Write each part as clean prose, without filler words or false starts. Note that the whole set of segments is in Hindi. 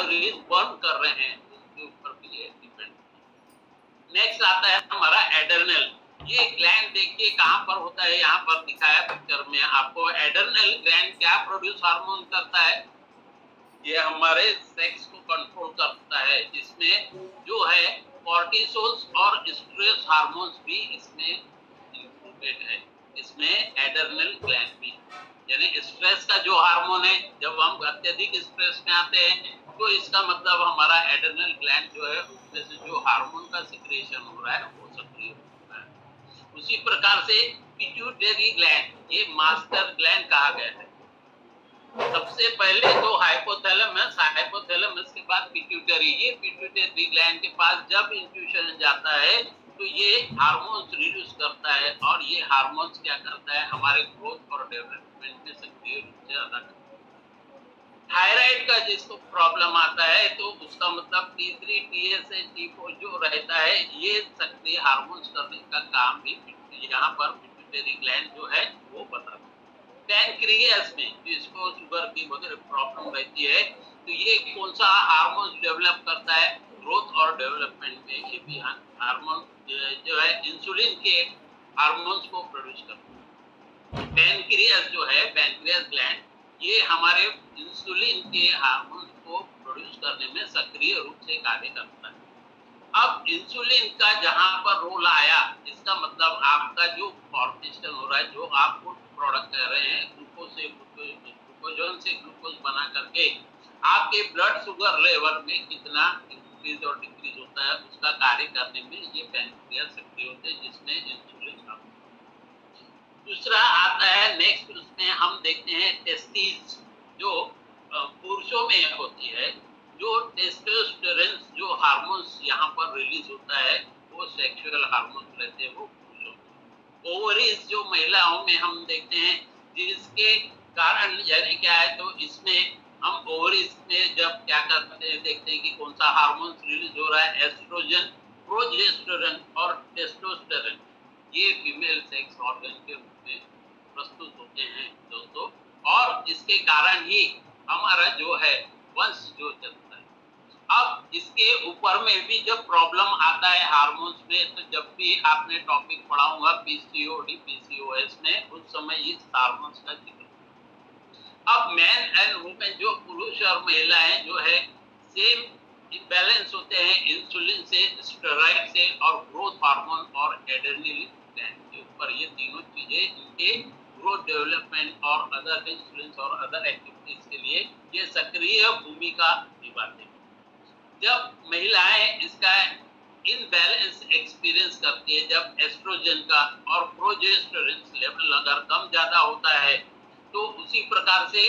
कैलोरीज बर्न कर रहे हैं उसके ऊपर भी ये डिपेंड। नेक्स्ट आता है हमारा एड्रेनल। ये ग्लैंड देखिए कहाँ पर होता है, यहाँ पर दिखाया पिक्चर में आपको। एड्रेनल ग्लैंड क्या प्रोड्यूस हार्मोन करता है, ये हमारे सेक्स को कंट्रोल करता है। इसमें जो है कॉर्टिसोल और स्ट्रेस हार्मोन्स भी इसमें इंक्लूडेड है, इसमें एड्रेनल ग्लैंड भी। यानी स्ट्रेस का जो हार्मोन है, जब हम अत्यधिक स्ट्रेस में आते हैं तो इसका मतलब हमारा एड्रेनल ग्लैंड जो है उसमें से जो हार्मोन का सिक्रेशन हो रहा है वो सक्रिय होता है। उसी प्रकार से पिट्यूटरी ग्लैंड, ये मास्टर ग्लैंड कहा गया है। सबसे पहले तो हाइपोथैलेमस, हाइपोथैलेमस के बाद पिट्यूटरी। ये पिट्यूटरी ग्लैंड के पास जब इंट्यूशन जाता है तो ये हार्मोन्स रिलीज करता है, और ये हार्मोन्स क्या करता है, हमारे ग्रोथ और डेवलपमेंट में सक्रिय रूप से अदा करता है। थायराइड का जिसको प्रॉब्लम आता है तो उसका मतलब T3, TSH, T4 जो रहता है, ये सक्रिय हार्मोन्स करने का काम भी यहाँ पर पिट्यूटरी ग्लैंड जो है वो बताता है। पैनक्रियास में जिसको शुगर की वगैरह प्रॉब्लम रहती है तो ये कौन सा हार्मोन डेवलप करता है ग्रोथ और डेवलपमेंट में, ये भी हार्मोन जो है इंसुलिन के हार्मोन्स को प्रोड्यूस करता है। पैनक्रियास जो है, पैनक्रियास ग्लैंड, ये हमारे इंसुलिन के हार्मोन्स को प्रोड्यूस करने में सक्रिय रूप से कार्य करता है। अब इंसुलिन का जहां पर रोल आया, इसका मतलब आपका जो फॉर्मेशन हो रहा है, जो आप फूड प्रोडक्ट कर रहे हैं, ग्लूकोज से ग्लूकोजन से ग्लूकोज बना करके आपके ब्लड शुगर लेवल में कितना इंक्रीज और डिक्रीज होता है, उसका कार्य करने में ये पैनक्रियास सक्रिय होते हैं, जिसमें इंसुलिन का। दूसरा आता है नेक्स्ट, उसमें हम देखते हैं टेस्टिस, जो पुरुषों में होती है। जो टेस्टोस्टेरोन जो हार्मोन्स यहाँ पर रिलीज होता है वो सेक्सुअल हार्मोन्स रहते हैं वो पुरुषों में। ओवरीज जो महिलाओं में हम देखते हैं, जिसके कारण यानी क्या है, तो इसमें हम ओवरीज में जब क्या करते हैं, देखते हैं कि कौन सा हार्मोन्स रिलीज हो रहा है, एस्ट्रोजन, प्रोजेस्टेरोन और टेस्टोस्टेरोन। ये फीमेल सेक्स ऑर्गन के रूप में प्रस्तुत होते हैं दोस्तों, और इसके कारण ही हमारा जो है वंश जो चलता है। अब इसके ऊपर में भी जब प्रॉब्लम आता है हार्मोन्स में, तो जब भी आपने टॉपिक पढ़ा होगा पीसीओडी, पीसीओएस में, उस समय इस हार्मोन्स का जिक्र। अब मैन एंड वुमेन, जो पुरुष और महिलाएं जो है सेम इम्बैलेंस होते हैं इंसुलिन से, स्टेरॉइड से और ग्रोथ हार्मोन और एड्रेनल ग्लैंड के ऊपर। ये तीनों चीजें इनके ग्रोथ, डेवलपमेंट और अदर इंसुलिन और अदर एक्टिविटीज के लिए ये सक्रिय भूमिका निभाते हैं। जब महिलाएं इसका इनबैलेंस एक्सपीरियंस करती है, जब एस्ट्रोजन का और प्रोजेस्टेरोन लेवल अगर कम ज्यादा होता है, तो उसी प्रकार से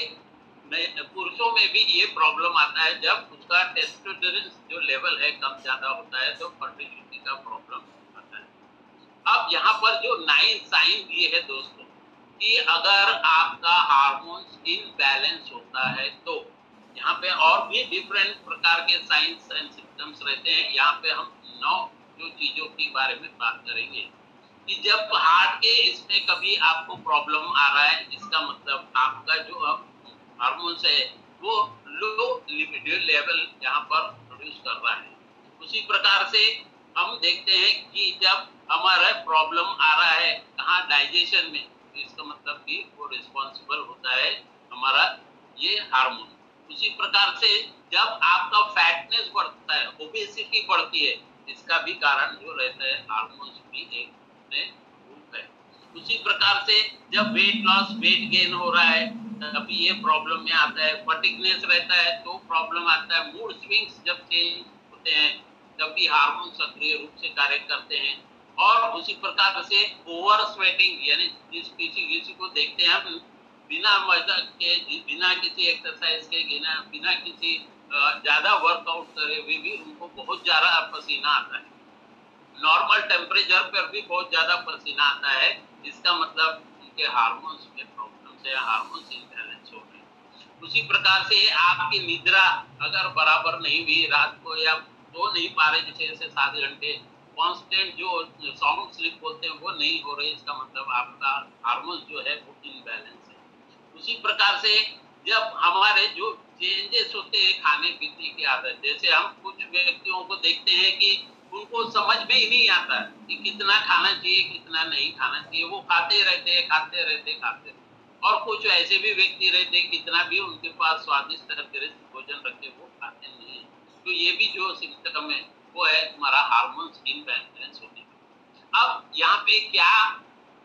पुरुषों में भी ये प्रॉब्लम आता है। जब उसका टेस्टोस्टेरोन जो लेवल है कम ज्यादा होता है तो फर्टिलिटी का प्रॉब्लम आता है। अब यहाँ पर जो 9 साइन ये है दोस्तों, कि अगर आपका हार्मोन्स इनबैलेंस होता है तो यहाँ पे और भी डिफरेंट प्रकार के साइंस एंड सिम्टम्स रहते हैं। यहाँ पे हम 9 जो चीजों के बारे में बात करेंगे, कि जब हार्ट के इसमें कभी आपको प्रॉब्लम आ रहा है, इसका मतलब आपका जो हार्मोन्स है वो लो लिपिड लेवल यहाँ पर प्रोड्यूस कर रहा है। उसी प्रकार से हम देखते हैं कि जब हमारा प्रॉब्लम आ रहा है कहाँ, डाइजेशन में, इसका मतलब कि वो रिस्पॉन्सिबल होता है हमारा ये हार्मोन। उसी प्रकार से जब आपका फैटनेस बढ़ता है, ओबेसिटी बढ़ती है, इसका भी कारण जो रहता है हार्मोन्स भी एक रूप है। उसी प्रकार से जब वेट लॉस, वेट गेन हो रहा है, तभी ये प्रॉब्लम में आता है। फटीगनेस रहता है तो प्रॉब्लम आता है। मूड स्विंग्स जब चेंज होते हैं तब भी हार्मोन सक्रिय रूप से कार्य करते हैं। और उसी प्रकार से ओवर स्वेटिंग, यानी किसी को देखते हैं हम बिना मदद के, बिना किसी एक्सरसाइज के, बिना किसी ज्यादा वर्कआउट करे हुए भी उनको बहुत ज्यादा पसीना आता है। नॉर्मल टेम्परेचर पर भी बहुत ज्यादा पसीना आता है। इसका मतलब उनके हार्मोन्स में प्रॉब्लम से, हार्मोन्स इम्बैलेंस हो गए। उसी प्रकार से आपकी निद्रा अगर बराबर नहीं हुई रात को, या सो नहीं पा रहे 6 से 7 घंटे, कांस्टेंट जो साउंड स्लीप बोलते हैं वो नहीं हो रही, इसका मतलब आपका हार्मोन्स जो है वो इम्बैलेंस है। उसी प्रकार से जब हमारे जो चेंजेस होते हैं खाने पीने की आदत। जैसे हम कुछ व्यक्तियों को देखते हैं कि उनको समझ में ही नहीं आता कि कितना खाना चाहिए कितना नहीं खाना चाहिए, वो खाते रहते हैं खाते रहते खाते। और कुछ ऐसे भी व्यक्ति रहते हैं कितना भी उनके पास स्वादिष्ट भोजन रखे वो खाते नहीं है। तो ये भी जो सिम्टम है वो है तुम्हारा हार्मोन्स इनबैलेंस होने का। अब यहाँ पे क्या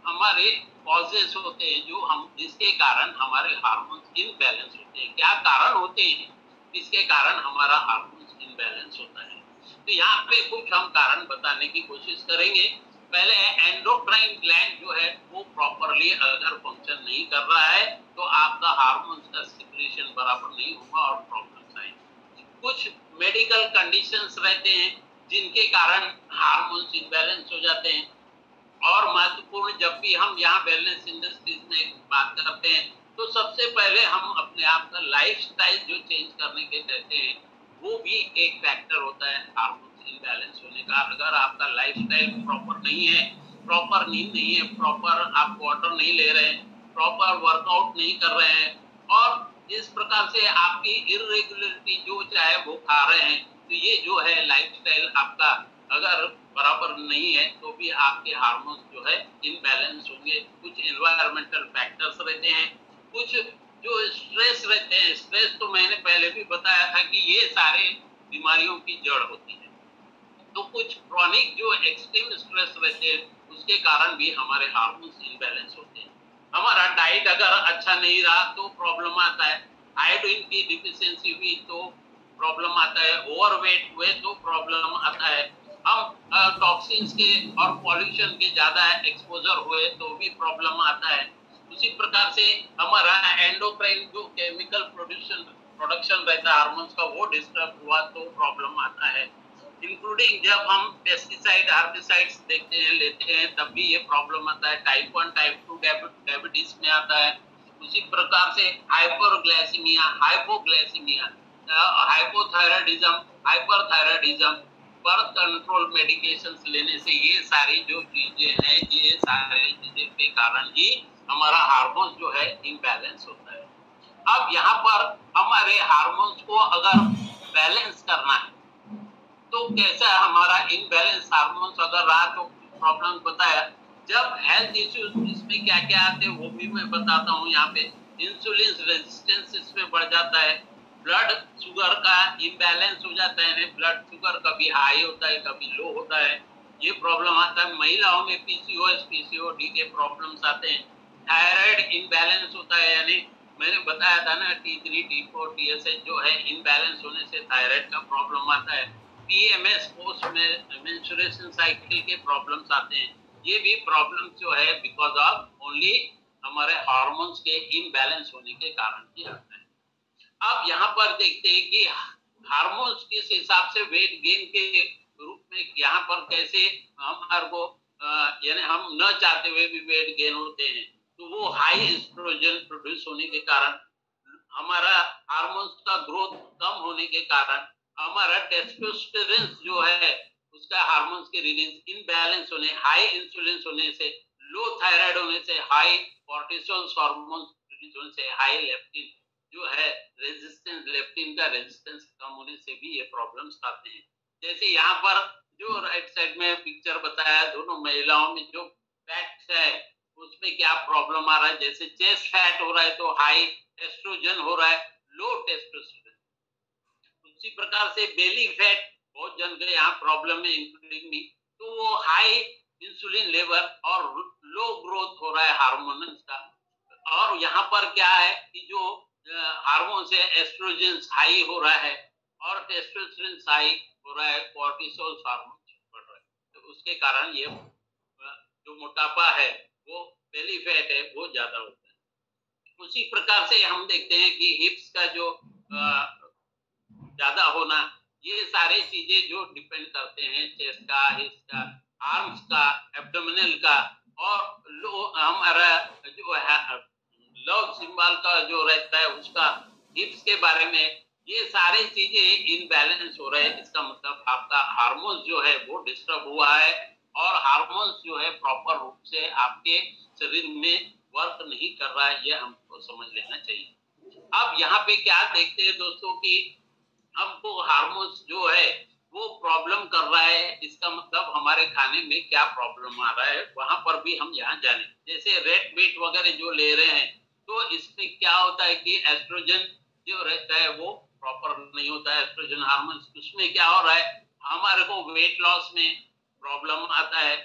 हमारे कॉजेस होते हैं जो हम जिसके कारण हमारे हार्मोन्स इनबैलेंस होते हैं, क्या कारण होते हैं जिसके कारण हमारा हार्मोन्स इनबैलेंस होता है। तो यहाँ पे कुछ हम कारण बताने की कोशिश करेंगे। पहले एंडोक्राइन ग्लैंड जो है वो प्रॉपरली अगर फंक्शन नहीं कर रहा है तो आपका हार्मोन्स का सिक्रेशन बराबर नहीं होगा और प्रॉब्लम्स आएंगी। कुछ मेडिकल कंडीशंस रहते हैं जिनके कारण हार्मोन्स इनबैलेंस हो जाते हैं। और महत्वपूर्ण, जब भी हम यहाँ वेलनेस इंडस्ट्रीज में बात करते हैं तो सबसे पहले हम अपने आप का लाइफस्टाइल जो चेंज करने के कहते हैं वो भी एक फैक्टर होता है हार्मोन्स इनबैलेंस होने का। अगर आपका लाइफस्टाइल प्रॉपर नहीं है, प्रॉपर नींद नहीं है, प्रॉपर आप वाटर नहीं ले रहे हैं, प्रॉपर वर्कआउट नहीं कर रहे हैं और इस प्रकार से आपकी इरेगुलरिटी जो चाहे वो खा रहे हैं, तो ये जो है लाइफस्टाइल आपका अगर बराबर नहीं है तो भी आपके हार्मोन्स जो है इनबैलेंस होंगे। कुछ एनवायरमेंटल फैक्टर्स रहते हैं, कुछ जो स्ट्रेस रहते हैं। स्ट्रेस तो मैंने पहले भी बताया था कि ये सारे बीमारियों की जड़ होती है। तो कुछ क्रॉनिक जो एक्सट्रीम स्ट्रेस रहते हैं उसके कारण भी हमारे हार्मोन्स इनबैलेंस होते हैं। हमारा डाइट अगर अच्छा नहीं रहा तो प्रॉब्लम आता है, आयोडीन की डिफिशियंसी हुई तो प्रॉब्लम आता है, ओवरवेट हुए तो प्रॉब्लम आता है, हम टॉक्सिन्स के और पॉल्यूशन के ज्यादा एक्सपोजर हुए तो भी प्रॉब्लम आता है। उसी प्रकार से हमारा एंडोक्राइन जो केमिकल प्रोडक्शन रहता है हार्मोन्स का वो डिस्टर्ब हुआ तो प्रॉब्लम आता है। इंक्लूडिंग जब हम पेस्टिसाइड हार्बिसाइड्स देखते हैं लेते हैं तब भी ये प्रॉब्लम आता है। टाइप 1 टाइप 2 डायबिटीज में आता है। उसी प्रकार से hyperglycaemia, hypoglycaemia, hypothyroidism, hyperthyroidism, birth control medications लेने से ये सारी जो चीजें हैं ये सारी चीजें के कारण ही हमारा हार्मोन जो है इम्बैलेंस होता है। अब यहाँ पर हमारे हार्मोन्स को अगर बैलेंस करना है तो कैसा हमारा इनबैलेंस हार्मोन्स अगर रहा तो प्रॉब्लम बताया। जब हेल्थ इश्यूज इसमें क्या क्या आते हैं वो भी मैं बताता हूँ। यहाँ पे इंसुलिन रेजिस्टेंस इसमें बढ़ जाता है, ब्लड शुगर का इम्बैलेंस हो जाता है, ब्लड शुगर कभी हाई होता है कभी लो होता है, ये प्रॉब्लम आता है। महिलाओं में पीसीओएस पीसीओडी के प्रॉब्लम्स आते हैं। थायराइड इनबैलेंस होता है, यानी मैंने बताया था ना T3 T4 TSH जो है इनबैलेंस होने से थायराइड का प्रॉब्लम आता है। पीएमएस पोस्ट मेंस्ट्रुएशन साइकिल के प्रॉब्लम्स आते हैं। ये भी प्रॉब्लम जो है बिकॉज ऑफ ओनली हमारे हार्मोन्स के इनबैलेंस होने के कारण ही आता है। अब यहाँ पर देखते हैं कि हार्मोन्स किस हिसाब से वेट गेन के रूप में यहाँ पर कैसे हमारे को यानी हम न चाहते हुए भी वेट गेन होते हैं। तो वो हाई एस्ट्रोजन प्रोड्यूस होने के कारण, हमारा हार्मोन्स का ग्रोथ कम होने के कारण, हमारा टेस्टोस्टेरोन जो है उसका हार्मोन्स के रिलीज इनबैलेंस होने, हाई इंसुलिन होने से, लो थायराइड होने से, हाई कॉर्टिसोल हार्मोन रिलीज होने से, हाई लेप्टिन जो है रेजिस्टेंस, लेप्टिन का रेजिस्टेंस कम होने से भी ये प्रॉब्लम्स आते हैं। जैसे यहाँ पर जो राइट साइड में पिक्चर बताया दोनों महिलाओं में जो फैट है उसमें क्या प्रॉब्लम आ रहा है। जैसे चेस्ट फैट हो रहा है तो हाई एस्ट्रोजन हो रहा है, लो टेस्टोस्टेरोन। उसी प्रकार से बेली फैट बहुत जन के यहाँ प्रॉब्लम है इंक्लूडिंग मी, तो वो हाई इंसुलिन लेवल और लो ग्रोथ हो रहा है हार्मोन्स का। और यहाँ पर क्या है कि जो हार्मोन से एस्ट्रोजन हाई हो रहा है और टेस्टोस्टेरोन हाई हो रहा है, कॉर्टिसोल हार्मोन बढ़ रहा है, तो उसके कारण ये जो मोटापा है वो बेली फैट है वो ज्यादा होता है। उसी प्रकार से हम देखते हैं कि हिप्स का जो ज्यादा होना, ये सारे चीजें जो डिपेंड करते हैं चेस्ट का, हिप्स का, आर्म्स का, एब्डोमिनल का, और लो हमारा जो है लव सिंबल का जो रहता है उसका, हिप्स के बारे में, ये सारी चीजें इनबैलेंस हो रहे हैं। इसका मतलब आपका हार्मोन जो है वो डिस्टर्ब हुआ है और हार्मोन्स जो है प्रॉपर रूप से आपके शरीर में वर्क नहीं कर रहा है, ये हमको समझ लेना चाहिए। अब यहाँ पे क्या देखते हैं दोस्तों कि हमको हार्मोन्स जो है वो प्रॉब्लम कर रहा है, इसका मतलब हमारे खाने में क्या प्रॉब्लम आ रहा है वहां पर भी हम यहाँ जाने। जैसे रेड मीट वगैरह जो ले रहे हैं तो इसमें क्या होता है कि एस्ट्रोजन जो रहता है वो प्रॉपर नहीं होता है, एस्ट्रोजन हार्मोन। उसमें क्या हो रहा है, हमारे को वेट लॉस में प्रॉब्लम आता है,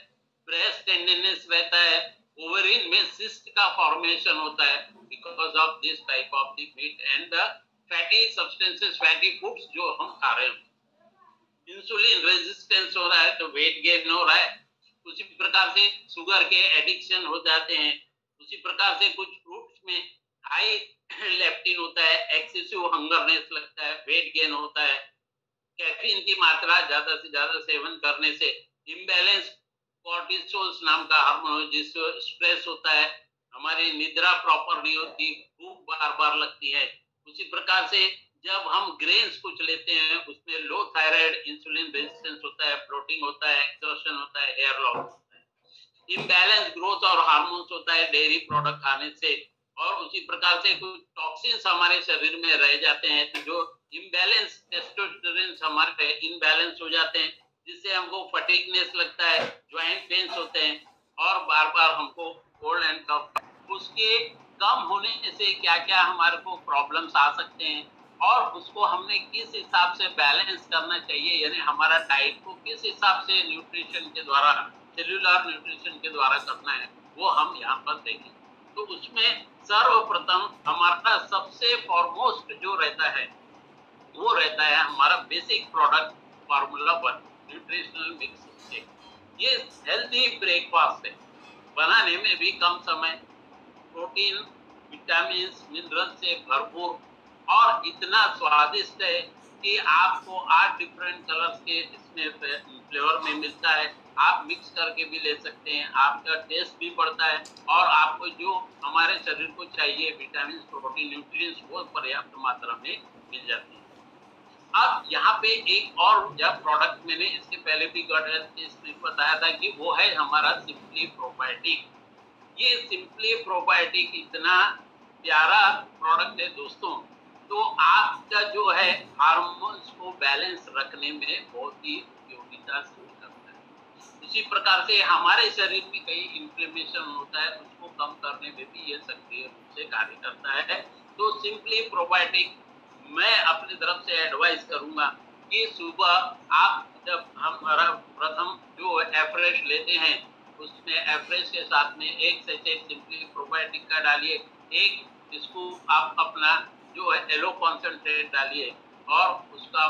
ब्रेस्ट टेंडरनेस रहता है, ओवरीन में सिस्ट का फॉर्मेशन होता है because of this type of the meat and the fatty substances, fatty foods जो हम खा रहे हैं। इंसुलिन रेजिस्टेंस हो रहा है तो वेट गेन हो रहा है। उसी प्रकार से शुगर के एडिक्शन हो जाते हैं। उसी प्रकार से कुछ फ्रूट्स में हाई लेप्टिन होता है, एक्सेसिव हंगरनेस लगता है, वेट गेन होता है। कैफीन की मात्रा ज्यादा से ज्यादा सेवन करने से इम्बैलेंस कॉर्टिसोल नाम का हार्मोन जिससे स्ट्रेस होता है, हमारी निद्रा प्रॉपर नहीं होती, भूख बार बार लगती है। उसी प्रकार से जब हम ग्रेन्स कुछ लेते हैं उसमें लो थायराइड, इंसुलिन रेजिस्टेंस होता है, ब्लोटिंग होता है, एक्सर्शन होता है, हेयर लॉस होता है, इम्बैलेंस ग्रोथ और हार्मोन्स होता है डेयरी प्रोडक्ट खाने से। और उसी प्रकार से कुछ टॉक्सिन्स हमारे शरीर में रह जाते हैं तो जो इम्बैलेंस टेस्टोस्टेरोन हमारे इनबैलेंस हो जाते हैं जिससे हमको फटीगनेस लगता है, ज्वाइंट पेन्स होते हैं और बार बार हमको कोल्ड एंड कफ। उसके कम होने से क्या क्या हमारे को प्रॉब्लम्स आ सकते हैं और उसको हमने किस हिसाब से बैलेंस करना चाहिए, यानी हमारा डाइट को किस हिसाब से न्यूट्रिशन के द्वारा, सेल्यूलर न्यूट्रिशन के द्वारा करना है वो हम यहाँ पर देखें। तो उसमें सर्वप्रथम हमारा सबसे फॉरमोस्ट जो रहता है वो रहता है हमारा basic product formula 1 nutritional mix shake. ये हेल्दी ब्रेकफास्ट है, बनाने में भी कम समय, प्रोटीन, विटामिन, मिनरल से भरपूर और इतना स्वादिष्ट है कि आपको 8 डिफरेंट कलर्स के इसमें फ्लेवर में मिलता है। आप मिक्स करके भी ले सकते हैं, आपका टेस्ट भी बढ़ता है और आपको जो हमारे शरीर को चाहिए विटामिन, प्रोटीन, न्यूट्रिएंट्स वो पर्याप्त मात्रा में मिल जाती है। अब यहाँ पे एक और जब प्रोडक्ट मैंने इसके पहले भी गट हेल्थ बताया था कि वो है हमारा सिंपली प्रोबायोटिक। ये सिंपली प्रोबायोटिक इतना प्यारा प्रोडक्ट है दोस्तों, तो आपका जो है हार्मोन्स को बैलेंस रखने में बहुत ही उपयोगिता सिद्ध करता है। उसी प्रकार से हमारे शरीर में कई इन्फ्लेमेशन होता है उसको कम करने में भी ये सक्रिय रूप से कार्य करता है। तो सिंपली प्रोबायोटिक मैं अपनी तरफ से एडवाइस करूंगा कि सुबह आप जब हमारा प्रथम जो एफ्रेश लेते हैं उसमें एफ्रेश के साथ में एक सेचेट सिंपली प्रोबायोटिक का डालिए, एक इसको आप अपना जो है एलो कॉन्सेंट्रेट डालिए और उसका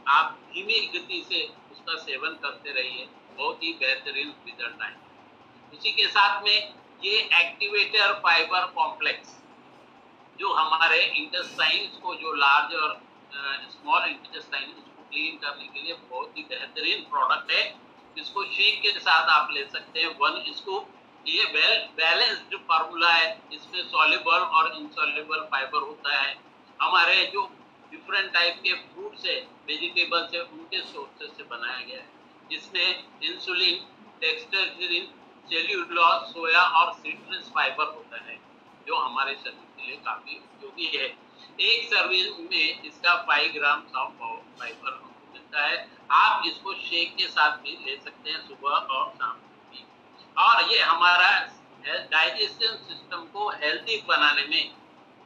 आप धीमी गति से उसका सेवन करते रहिए, बहुत ही बेहतरीन रिजल्ट आएंगे। उसी के साथ में ये एक्टिवेटर फाइबर कॉम्प्लेक्स जो हमारे इंटेस्टाइन्स को, जो लार्ज और स्मॉल इंटेस्टाइन को क्लीन करने के लिए बहुत ही बेहतरीन प्रोडक्ट है। इसको शेक के साथ आप ले सकते हैं 1 स्कूप। ये वेल बैलेंस्ड फार्मूला है, इसमें सॉल्युबल और इनसॉल्युबल फाइबर होता है। हमारे जो डिफरेंट टाइप के फ्रूट्स है, वेजिटेबल्स है, उनके सोर्सेस से बनाया गया है। इसमें इंसुलिन, डेक्स्ट्रोजेनिन, सेल्यूलोज, सोया और सिट्रस फाइबर होता है जो हमारे शरीर के लिए काफी उपयोगी है। एक सर्विंग में इसका 5 ग्राम फाइबर हमको मिलता है। आप इसको शेक के साथ भी ले सकते हैं सुबह और शाम को भी। और ये हमारा डाइजेशन सिस्टम को हेल्दी बनाने में,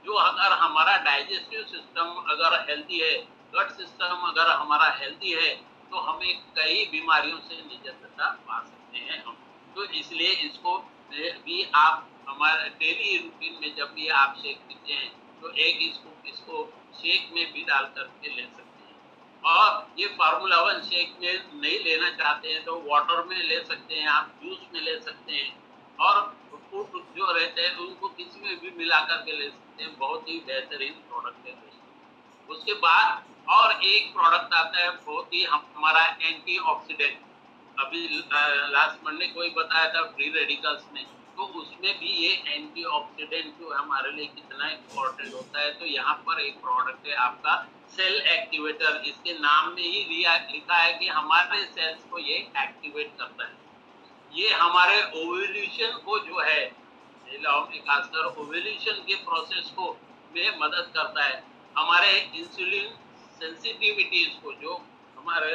जो अगर हमारा डाइजेस्टिव सिस्टम अगर हेल्दी है, गट सिस्टम अगर हमारा हेल्दी है तो हमें कई बीमारियों से निजात पा सकते हैं हम। तो इसलिए इसको भी आप हमारे डेली रूटीन में जब भी आप शेक पीते हैं तो एक इसको शेक में भी डाल करके ले सकते हैं। और ये फार्मूला 1 शेक में नहीं लेना चाहते हैं तो वाटर में ले सकते हैं, आप जूस में ले सकते हैं और फ्रूट जो रहते हैं उनको किसी में भी मिला करके ले सकते हैं। बहुत ही बेहतरीन प्रोडक्ट है दोस्तों। उसके बाद और एक प्रोडक्ट आता है बहुत ही हमारा एंटीऑक्सीडेंट, अभी लास्ट मंडे कोई बताया था फ्री रेडिकल्स में, तो उसमें भी ये एंटीऑक्सीडेंट जो हमारे लिए कितना इम्पोर्टेंट होता है। तो यहाँ पर एक प्रोडक्ट है आपका सेल एक्टिवेटर। इसके नाम में ही लिखा है कि हमारे सेल्स को ये एक्टिवेट करता है। ये हमारे ओव्यूलेशन को जो है, खासकर ओव्यूलेशन के प्रोसेस को में मदद करता है। हमारे इंसुलिन सेंसिटिविटीज को, जो हमारे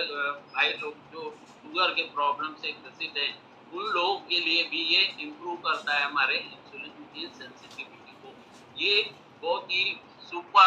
भाई लोग जो शुगर के प्रॉब्लम से ग्रसित हैं, उन लोगों के लिए भी ये इम्प्रूव करता है हमारे इंसुलिन की सेंसिटिविटी को। ये बहुत ही सुपर